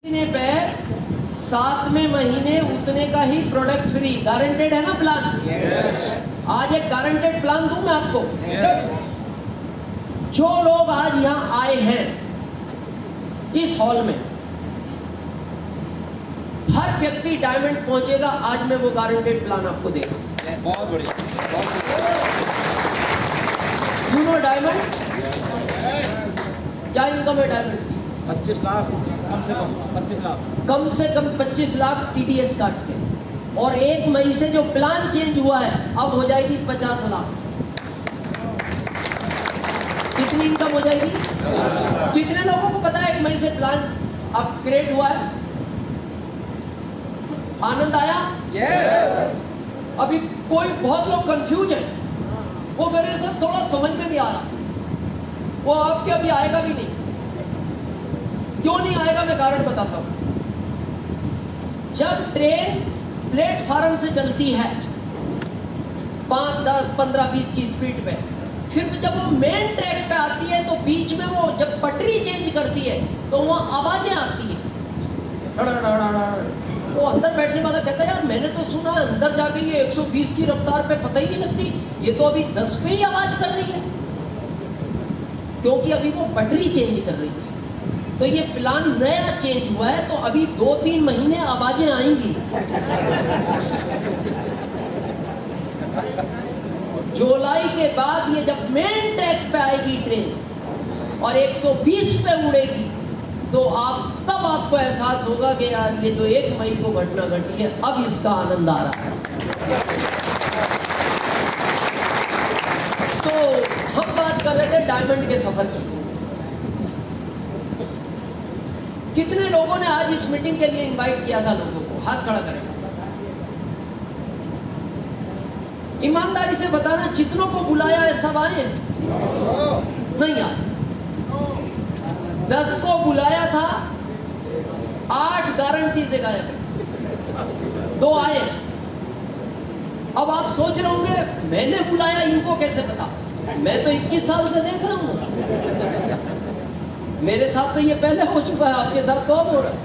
महीने पे 7वें महीने उतने का ही प्रोडक्ट फ्री, गारंटेड है ना प्लान? आज एक गारंटेड प्लान दूं मैं आपको। जो लोग आज यहाँ आए हैं इस हॉल में, हर व्यक्ति डायमंड पहुंचेगा। आज मैं वो गारंटेड प्लान आपको देगा। बहुत बढ़िया। यू नो डायमंड क्या इनकम है डायमंड की? 25 लाख कम से कम 25 लाख कम से कम 25 लाख टीडीएस काट के। और 1 मई से जो प्लान चेंज हुआ है अब हो जाएगी 50 लाख। कितनी इनकम हो जाएगी? कितने लोगों को पता है 1 मई से प्लान अपग्रेड हुआ है? आनंद आया? अभी कोई बहुत लोग कंफ्यूज है, वो कह रहे सर थोड़ा समझ में नहीं आ रहा। वो आपके अभी आएगा भी नहीं। क्यों नहीं आएगा मैं कारण बताता हूं। जब ट्रेन प्लेटफार्म से चलती है 5, 10, 15, 20 की स्पीड पे, फिर जब वो मेन ट्रैक पे आती है तो बीच में वो जब पटरी चेंज करती है तो वहां आवाजें आती है। वो अंदर बैठने वाला कहता है यार मैंने तो सुना अंदर जाके ये 120 की रफ्तार पे पता ही नहीं लगती, ये तो अभी 10 पे ही आवाज कर रही है, क्योंकि अभी वो पटरी चेंज कर रही है। तो ये प्लान नया चेंज हुआ है, तो अभी 2-3 महीने आवाजें आएंगी। जुलाई के बाद ये जब मेन ट्रैक पे आएगी ट्रेन और 120 पे उड़ेगी, तो तब आपको एहसास होगा कि यार ये जो 1 मई को घटना घटी है अब इसका आनंद आ रहा है। तो हम बात कर रहे थे डायमंड के सफर की। कितने लोगों ने आज इस मीटिंग के लिए इनवाइट किया था लोगों को? हाथ खड़ा करें। ईमानदारी से बताना, जितनों को बुलाया है सब आए? नहीं आए। 10 को बुलाया था, 8 गारंटी से गायब है, 2 आए। अब आप सोच रहे होंगे मैंने बुलाया, इनको कैसे पता? मैं तो 21 साल से देख रहा हूं। मेरे साथ तो ये पहले हो चुका है, आपके साथ तो अब हो रहा है।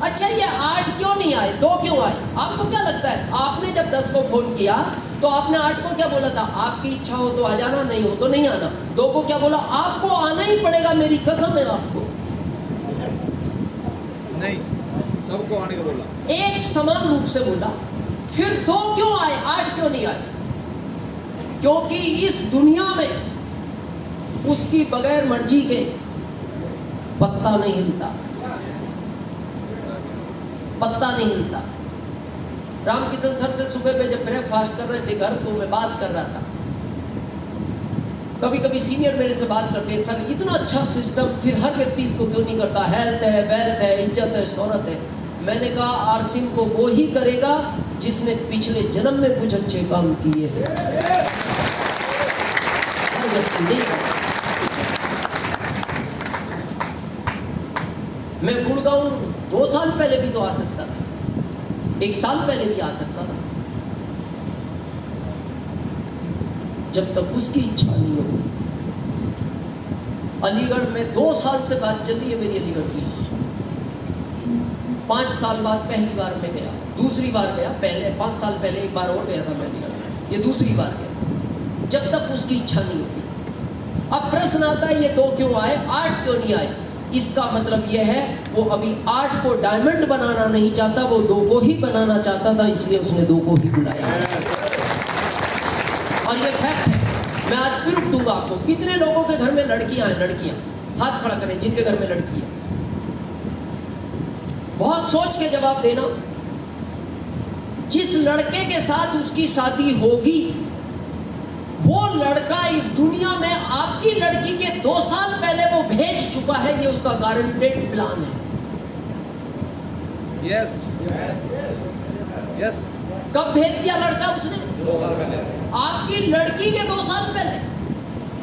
अच्छा ये 8 क्यों नहीं आए, 2 क्यों आए? आपको क्या लगता है? आपने जब 10 को फोन किया तो आपने 8 को क्या बोला था? आपकी इच्छा हो तो आ जाना, नहीं हो तो नहीं आना। 2 को क्या बोला? आपको आना ही पड़ेगा, मेरी कसम है आपको। नहीं, सबको आने को बोला, एक समान रूप से बोला। फिर 2 क्यों आए, 8 क्यों नहीं आए? क्योंकि इस दुनिया में उसकी बगैर मर्जी के पत्ता नहीं हिलता, पत्ता नहीं हिलता। रामकिशन सर से सुबह पे जब ब्रेकफास्ट कर रहे थे घर, तो मैं बात कर रहा था। कभी कभी सीनियर मेरे से बात करते हैं, सर इतना अच्छा सिस्टम फिर हर व्यक्ति इसको क्यों नहीं करता? हेल्थ है, वेल्थ है, इज्जत है, शोहरत है। मैंने कहा आरसिम को वो ही करेगा जिसने पिछले जन्म में कुछ अच्छे काम किए हैं, हर व्यक्ति नहीं करता। मैं गुड़गांव 2 साल पहले भी तो आ सकता था, 1 साल पहले भी आ सकता था, जब तक उसकी इच्छा नहीं होगी। अलीगढ़ में 2 साल से बात चल रही है मेरी अलीगढ़ की। 5 साल बाद पहली बार मैं गया, दूसरी बार गया। पहले 5 साल पहले एक बार और गया था मैं अलीगढ़, ये दूसरी बार गया। जब तक उसकी इच्छा नहीं होती। अब प्रश्न आता है ये 2 क्यों आए, 8 क्यों नहीं आए? इसका मतलब यह है वो अभी 8 को डायमंड बनाना नहीं चाहता, वो 2 को ही बनाना चाहता था, इसलिए उसने 2 को ही बुलाया। और ये फैक्ट है। मैं आज प्रूफ दूंगा आपको। कितने लोगों के घर में लड़कियां हैं? लड़कियां हाथ खड़ा करें जिनके घर में लड़की है। बहुत सोच के जवाब देना। जिस लड़के के साथ उसकी शादी होगी वो लड़का इस दुनिया में आपकी लड़की के 2 साल पहले वो भेज चुका है, ये उसका गारंटेड प्लान है। Yes yes. कब भेज दिया लड़का उसने? 2 साल पहले। आपकी लड़की के 2 साल पहले,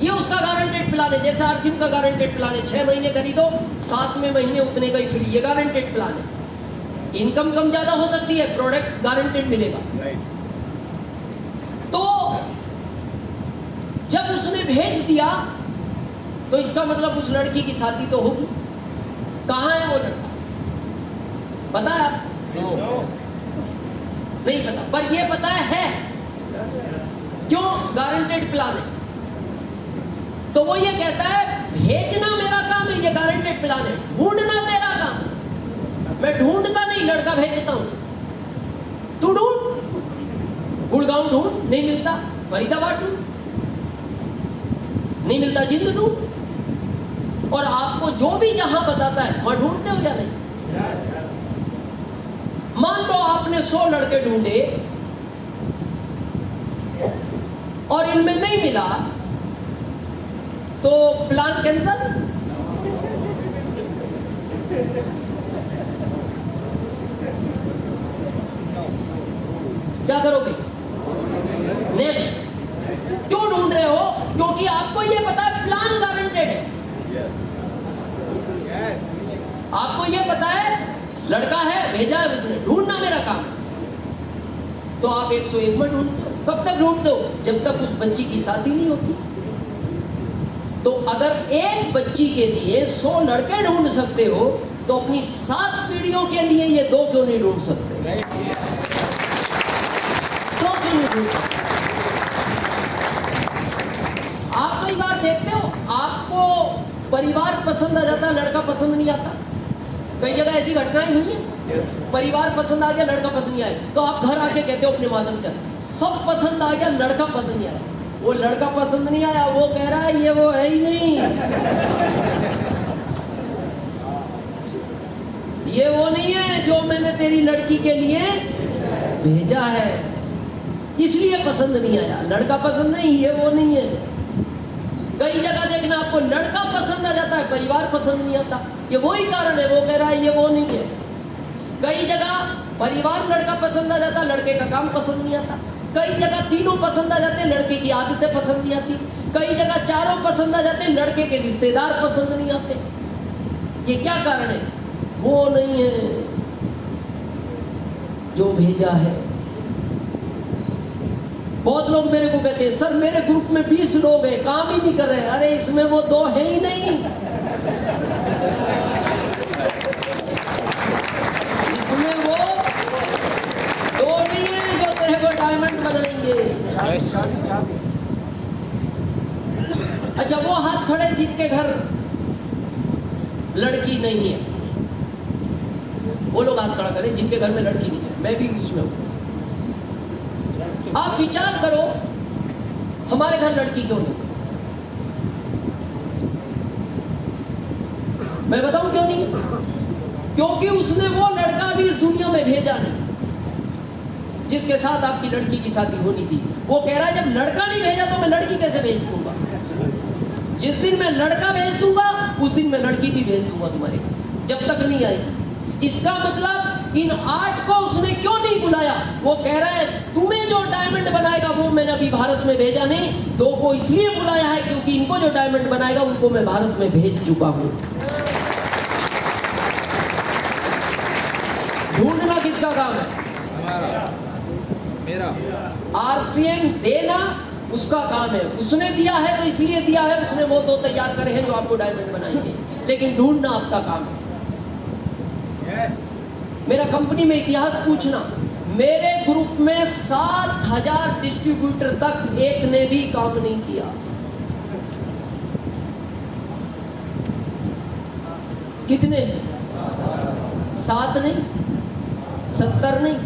ये उसका गारंटेड प्लान है। जैसे आरसिम का गारंटेड प्लान है 6 महीने खरीदो, 7वें महीने उतने का ही फ्री, ये गारंटेड प्लान है। इनकम कम ज्यादा हो सकती है, प्रोडक्ट गारंटेड मिलेगा। तो जब उसने भेज दिया तो इसका मतलब उस लड़की की शादी तो होगी। कहाँ है वो लड़का? पता है आप? नहीं पता, पर ये पता है क्यों गारंटेड प्लान है। तो वो ये कहता है भेजना मेरा काम है, ये गारंटेड प्लान है, ढूंढना तेरा काम है। मैं ढूंढता नहीं, लड़का भेजता हूं। तू ढूंढ, गुड़गांव ढूंढ, नहीं मिलता, फरीदाबाद ढूंढ, नहीं मिलता, जिंद ढूंढ। और आपको जो भी जहां बताता है वहां ढूंढते हो या नहीं? मान लो आपने 100 लड़के ढूंढे और इनमें नहीं मिला, तो प्लान कैंसल। क्या करोगे? नेक्स्ट। क्यों ढूंढ रहे हो? क्योंकि आपको यह पता है प्लान गारंटेड है। आपको यह पता है लड़का है, भेजा है उसने, ढूंढना मेरा काम। तो आप 101 में ढूंढते हो। कब तक ढूंढते हो? जब तक उस बच्ची की शादी नहीं होती। तो अगर एक बच्ची के लिए 100 लड़के ढूंढ सकते हो, तो अपनी 7 पीढ़ियों के लिए ये 2 क्यों नहीं ढूंढ सकते? 2 क्यों नहीं ढूंढ सकते? आप कई बार देखते हो, आपको परिवार पसंद आ जाता है, लड़का पसंद नहीं आता। कई जगह ऐसी घटनाएं हुई है। परिवार पसंद आ गया, लड़का पसंद नहीं आया, तो आप घर आके कहते हो अपने माता पिता, सब पसंद आ गया, लड़का पसंद नहीं आया। वो लड़का पसंद नहीं आया, वो कह रहा है ये वो है ही नहीं, ये वो नहीं है जो मैंने तेरी लड़की के लिए भेजा है, इसलिए पसंद नहीं आया। लड़का पसंद नहीं, ये वो नहीं है। कई जगह देखना आपको लड़का पसंद आ जाता है, परिवार पसंद नहीं आता, ये वही कारण है। वो कह रहा है ये वो नहीं है। कई जगह परिवार लड़का पसंद आ जाता, लड़के का काम पसंद नहीं आता। कई जगह तीनों पसंद आ जाते, लड़के की आदतें पसंद नहीं आती। कई जगह चारों पसंद आ जाते, लड़के के रिश्तेदार पसंद नहीं आते। ये क्या कारण है? वो नहीं है जो भेजा है। बहुत लोग मेरे को कहते हैं, सर मेरे ग्रुप में 20 लोग हैं, काम ही नहीं कर रहे। अरे इसमें वो 2 है ही नहीं, इसमें वो 2 नहीं है जो तेरे को डायमंड बनाएंगे। अच्छा, वो हाथ खड़े जिनके घर लड़की नहीं है, वो लोग हाथ खड़ा करें जिनके घर में लड़की नहीं है। मैं भी उसमें हूं। आप विचार करो, हमारे घर लड़की क्यों नहीं? मैं बताऊं क्यों नहीं? क्योंकि उसने वो लड़का भी इस दुनिया में भेजा नहीं जिसके साथ आपकी लड़की की शादी होनी थी। वो कह रहा है जब लड़का नहीं भेजा तो मैं लड़की कैसे भेज दूंगा? जिस दिन मैं लड़का भेज दूंगा उस दिन मैं लड़की भी भेज दूंगा तुम्हारे घर, जब तक नहीं आएगी। इसका मतलब इन 8 को उसने क्यों नहीं बुलाया? वो कह रहा है तुम्हें जो डायमंड बनाएगा वो मैंने अभी भारत में भेजा नहीं। 2 को इसलिए बुलाया है क्योंकि इनको जो डायमंड बनाएगा उनको मैं भारत में भेज चुका हूं। ढूंढना किसका काम है? हमारा, मेरा। आरसीएम देना उसका काम है। उसने दिया है तो इसलिए दिया है, उसने वो 2 तैयार करे हैं जो आपको डायमंड बनाएंगे, लेकिन ढूंढना आपका काम है। मेरा कंपनी में इतिहास पूछना, मेरे ग्रुप में 7000 डिस्ट्रीब्यूटर तक एक ने भी काम नहीं किया। कितने? 7 नहीं, 70 नहीं,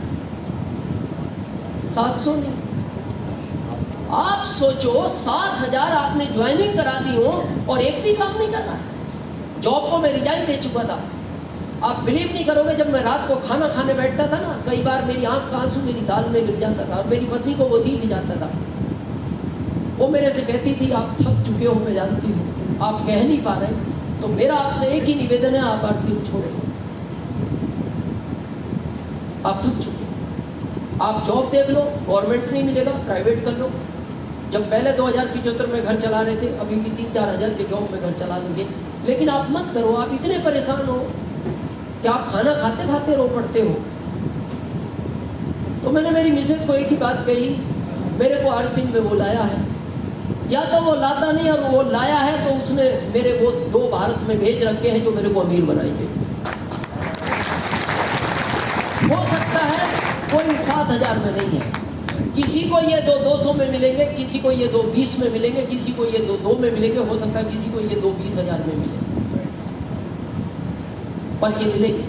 700 नहीं। आप सोचो 7000 आपने ज्वाइनिंग करा दी हो और एक भी काम नहीं कर रहा। जॉब को मैं रिजाइन दे चुका था। आप बिलीव नहीं करोगे, जब मैं रात को खाना खाने बैठता था ना, कई बार मेरी आंख का आंसू मेरी दाल में गिर जाता था और मेरी पत्नी को वो दिख जाता था। वो मेरे से कहती थी आप थक चुके हो, मैं जानती हूँ, आप कह नहीं पा रहे, तो मेरा आपसे एक ही निवेदन है, आप आरसीएम छोड़ें। आप थक चुके हो, आप जॉब देख लो, गवर्नमेंट नहीं मिलेगा, प्राइवेट कर लो। जब पहले 2075 में घर चला रहे थे, अभी भी 3-4 हज़ार के जॉब में घर चला लेंगे। लेकिन आप मत करो, आप इतने परेशान हो कि आप खाना खाते खाते रो पड़ते हो। तो मैंने मेरी मिसेस को एक ही बात कही, मेरे को आरसीएम में बुलाया है, या तो वो लाता नहीं, और वो लाया है तो उसने मेरे को 2 भारत में भेज रखे हैं जो मेरे को अमीर बनाएंगे। हो सकता है कोई 7,000 में नहीं है, किसी को ये 200 में मिलेंगे, किसी को ये 20 में मिलेंगे, किसी को ये 2 में मिलेंगे, हो सकता है किसी को ये 20,000 में मिले, पर ये मिलेंगे।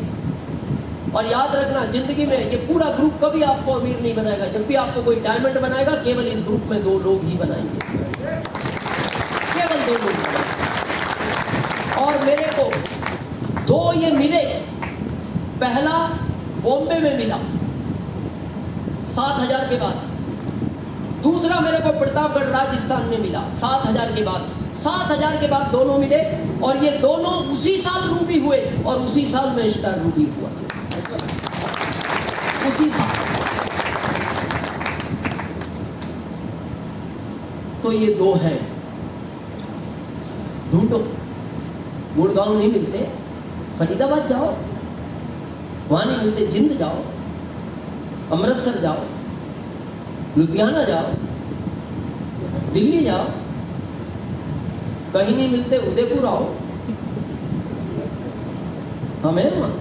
और याद रखना, जिंदगी में ये पूरा ग्रुप कभी आपको अमीर नहीं बनाएगा। जब भी आपको कोई डायमंड बनाएगा, केवल इस ग्रुप में 2 लोग ही बनाएंगे, केवल 2 लोग बनाएंगे। और मेरे को 2 ये मिले। पहला बॉम्बे में मिला 7,000 के बाद, दूसरा मेरे को प्रतापगढ़ राजस्थान में मिला 7,000 के बाद। 7,000 के बाद दोनों मिले, और ये दोनों उसी साल रूबी हुए, और उसी साल में स्टार रूबी हुआ, उसी साल। तो ये 2 हैं, ढूंढो। गुड़गांव नहीं मिलते, फरीदाबाद जाओ, वहां नहीं मिलते, जिंद जाओ, अमृतसर जाओ, लुधियाना जाओ, दिल्ली जाओ, कहीं नहीं मिलते, उदयपुर आओ, हम हैं वहां।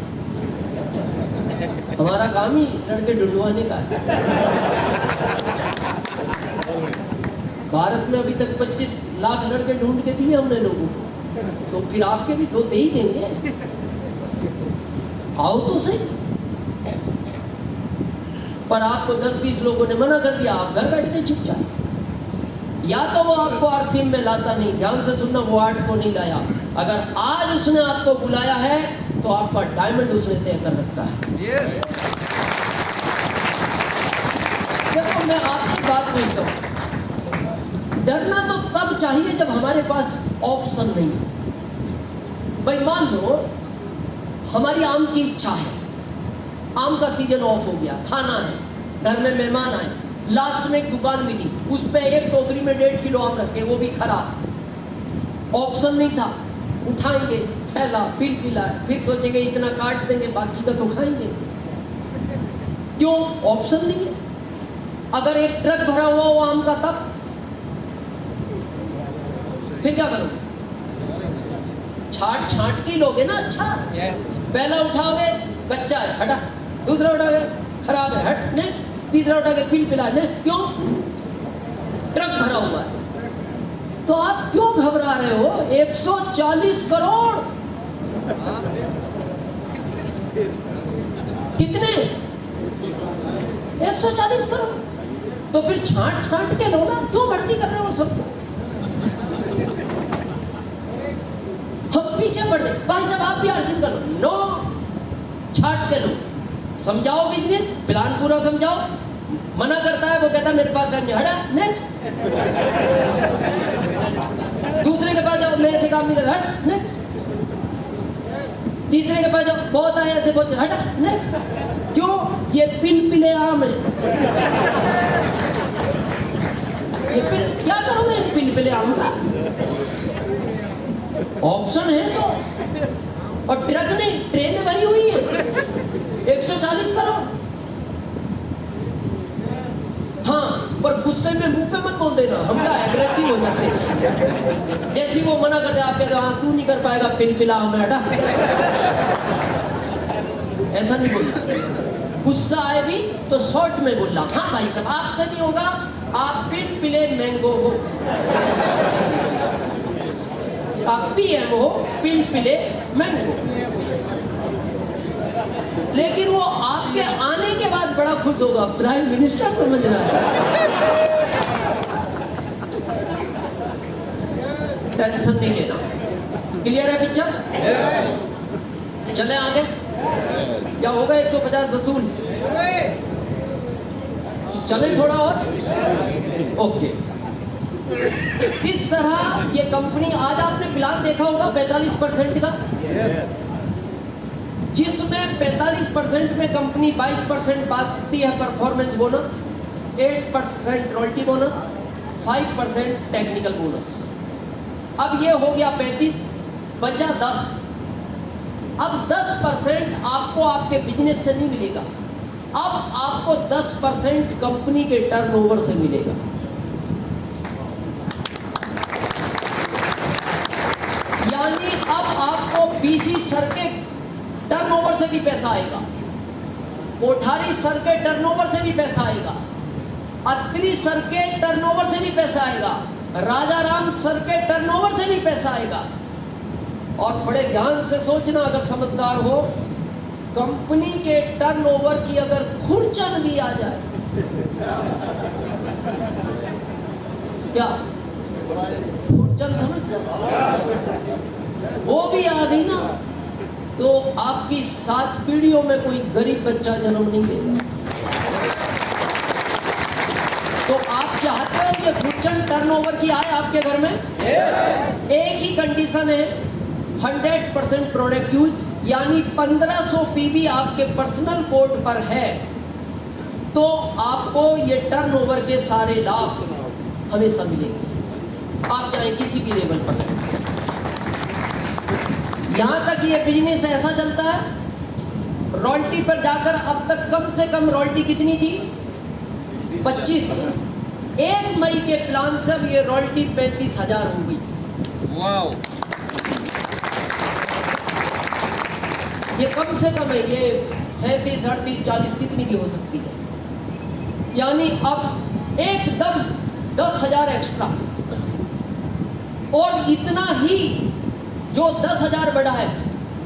हमारा काम ही लड़के ढूंढवाने का है। भारत में अभी तक 25 लाख लड़के ढूंढ के दिए हमने लोगों को, तो फिर आपके भी 2 दे ही देंगे। आओ तो सही। पर आपको 10-20 लोगों ने मना कर दिया, आप घर बैठ के चुपचाप। या तो वो आपको आरसीएम में लाता नहीं, ध्यान से सुनना, वो 8 को नहीं लाया। अगर आज उसने आपको बुलाया है तो आपका डायमंड उसने तय कर रखा है। यस। देखो, मैं आपसे बात पूछता हूं, डरना तो तब चाहिए जब हमारे पास ऑप्शन नहीं है। भाई मान लो हमारी आम की इच्छा है, आम का सीजन ऑफ हो गया, खाना है, घर में मेहमान आए, लास्ट में एक दुकान मिली, उस पे एक टोकरी में 1.5 किलो आम रखे, वो भी खराब। ऑप्शन नहीं था, उठाएंगे, थैला पिला, फिर सोचेंगे इतना काट देंगे, बाकी का तो खाएंगे। क्यों? ऑप्शन नहीं है। अगर एक ट्रक भरा हुआ हो आम का, तब फिर क्या करोगे? छाट के लोगे ना। अच्छा, पहला उठाओगे, कच्चा है, हटा। दूसरा उठाओगे, खराब है, हट, नेक्स्ट। तीसरा उठा के पिला, नेक्स्ट। क्यों? ट्रक भरा हुआ है। तो आप क्यों घबरा रहे हो? 140 करोड़। कितने? 140 करोड़। तो फिर छाट के लो ना, क्यों भर्ती कर रहे हो सबको? हम पीछे पड़ गए। भाई साहब आप भी आरसीएम कर लो। नो, छाट के लो, समझाओ बिजनेस प्लान पूरा समझाओ। मना करता है, वो कहता है मेरे पास टाइम नहीं, हटा, नेक्स्ट। दूसरे के पास जाओ, मेरे से काम नहीं कर, हट, नेक्स्ट। तीसरे के पास जाओ, बहुत आए ऐसे, बहुत, हटा, नेक्स्ट। क्यों? ये पिले आम है। ये क्या करोगे पिले आम का? ऑप्शन है तो, और ट्रक नहीं, ट्रेन भरी हुई है। 140 करोड़। हाँ, पर गुस्से में मुंह पे मत बोल देना, हम क्या एग्रेसिव हो जाते हैं। जैसे वो मना करते आप कहते हाँ तू नहीं कर पाएगा, पिला हमें, हटा। ऐसा नहीं बोलना। गुस्सा आए भी तो शॉर्ट में बोलना, हाँ भाई साहब आपसे नहीं होगा, आप पिले मैंगो हो, आप पीएम हो, पिले मैंगो। लेकिन वो आपके आने के बाद बड़ा खुश होगा, प्राइम मिनिस्टर समझ रहा है। टेंशन नहीं लेना। क्लियर है पिक्चर? चले आगे। क्या होगा? 150 वसूल। चले थोड़ा और। ओके, इस तरह ये कंपनी, आज आपने प्लान देखा होगा 45% का, जिसमें 45% में कंपनी 22% पाती है performance bonus, 8% royalty bonus, 5% technical bonus. अब ये हो गया 35, बचा 10। अब 10% आपको आपके बिजनेस से नहीं मिलेगा, अब आपको 10% कंपनी के टर्नओवर से मिलेगा। डीसी सर के टर्नओवर से भी पैसा आएगा, कोठारी सर के टर्नओवर से भी पैसा आएगा, अत्री सर के टर्नओवर से भी पैसा आएगा, राजा राम सर के टर्नओवर से भी पैसा आएगा। और बड़े ध्यान से सोचना, अगर समझदार हो, कंपनी के टर्नओवर की अगर खुरचन भी आ जाए, क्या खुरचन समझते हो, वो भी आ गई ना, तो आपकी 7 पीढ़ियों में कोई गरीब बच्चा जन्म नहीं देगा। तो आप चाहते हो कि खुरचन टर्नओवर की आए आपके घर में? एक ही कंडीशन है, 100% प्रोडक्ट यूज, यानी 1500 पीवी आपके पर्सनल कोड पर है, तो आपको ये टर्नओवर के सारे लाभ हमेशा मिलेंगे, आप चाहे किसी भी लेवल पर। यहां तक ये बिजनेस ऐसा चलता है, रॉयल्टी पर जाकर अब तक कम से कम रॉयल्टी कितनी थी? 25। 1 मई के प्लान से अब ये रॉयल्टी 35,000 हो गई। वाओ, ये कम से कम है, ये 37, 38, 40 कितनी भी हो सकती है, यानी अब एकदम 10,000 एक्स्ट्रा। और इतना ही जो 10,000 बढ़ा है,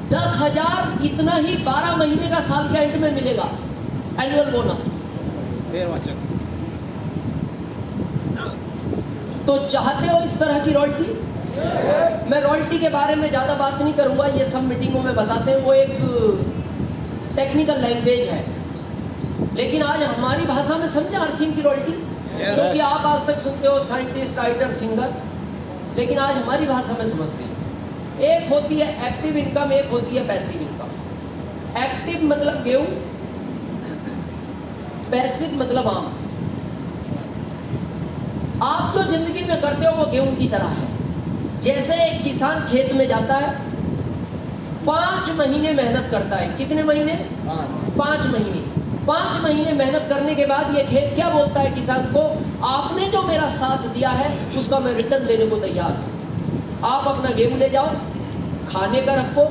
10,000 इतना ही 12 महीने का साल के एंड में मिलेगा एनुअल बोनस। तो चाहते हो इस तरह की रॉयल्टी? मैं रॉयल्टी के बारे में ज़्यादा बात नहीं करूँगा, ये सब मीटिंगों में बताते हैं, वो एक टेक्निकल लैंग्वेज है। लेकिन आज हमारी भाषा में समझे आरसीएम की रॉयल्टी, क्योंकि आप आज तक सुनते हो साइंटिस्ट, राइटर, सिंगर, लेकिन आज हमारी भाषा में समझते हैं। एक होती है एक्टिव इनकम, एक होती है पैसिव इनकम। एक्टिव मतलब गेहूं, पैसिव मतलब आम। आप जो जिंदगी में करते हो वो गेहूं की तरह है। जैसे एक किसान खेत में जाता है, 5 महीने मेहनत करता है। कितने महीने? 5 महीने। 5 महीने मेहनत करने के बाद ये खेत क्या बोलता है किसान को? आपने जो मेरा साथ दिया है उसका मैं रिटर्न देने को तैयार हूँ। आप अपना गेहूं ले जाओ, खाने का रखो,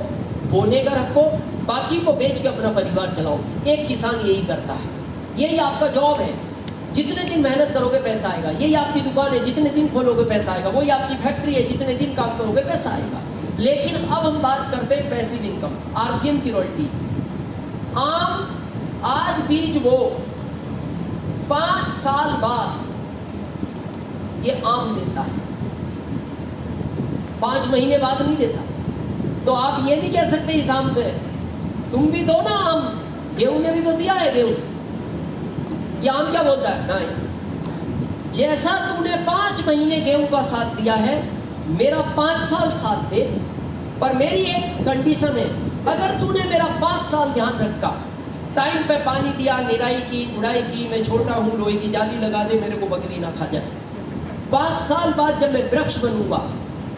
बोने का रखो, बाकी को बेच के अपना परिवार चलाओ। एक किसान यही करता है, यही आपका जॉब है। जितने दिन मेहनत करोगे पैसा आएगा। यही आपकी दुकान है, जितने दिन खोलोगे पैसा आएगा। वही आपकी फैक्ट्री है, जितने दिन काम करोगे पैसा आएगा। लेकिन अब हम बात करते हैं पैसिव इनकम, आरसीएम की रॉयल्टी। आम आज बीज वो 5 साल बाद ये आम देता है, 5 महीने बाद नहीं देता। तो आप ये नहीं कह सकते इस आम से तुम भी दो ना आम, गेहूं ने भी तो दिया है गेहूं। ये आम क्या बोलता है? नहीं, जैसा तूने 5 महीने गेहूं का साथ दिया है, मेरा 5 साल साथ दे, पर मेरी एक कंडीशन है, अगर तूने मेरा 5 साल ध्यान रखा, टाइम पे पानी दिया, निराई की, गुड़ाई की, मैं छोटा हूँ, लोहे की जाली लगा दे, मेरे को बकरी ना खा जाए। 5 साल बाद जब मैं वृक्ष बनूंगा,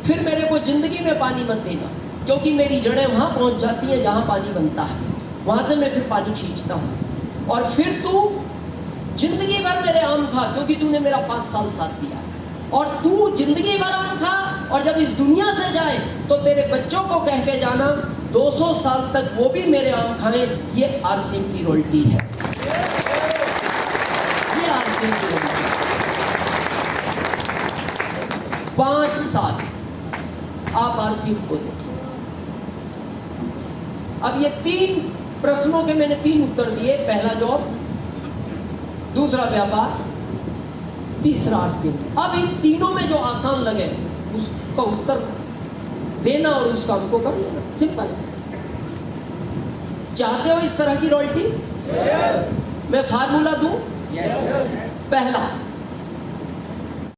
फिर मेरे को जिंदगी में पानी मत देना, क्योंकि मेरी जड़ें वहाँ पहुँच जाती हैं जहाँ पानी बनता है, वहाँ से मैं फिर पानी खींचता हूँ। और फिर तू जिंदगी भर मेरे आम खा, क्योंकि तूने मेरा 5 साल साथ दिया। और तू जिंदगी भर आम खा, और जब इस दुनिया से जाए तो तेरे बच्चों को कह के जाना 200 साल तक वो भी मेरे आम खाएं। ये आरसीएम की रॉयल्टी है, ये आरसीएम की रॉयल्टी। 5 साल आप आरसीएम को दो। अब ये 3 प्रश्नों के मैंने 3 उत्तर दिए। पहला जॉब, दूसरा व्यापार, तीसरा आरसीएम। अब इन तीनों में जो आसान लगे उसका उत्तर देना और उस काम को कर लेना, सिंपल। चाहते हो इस तरह की रॉयल्टी? मैं फार्मूला दूं? पहला,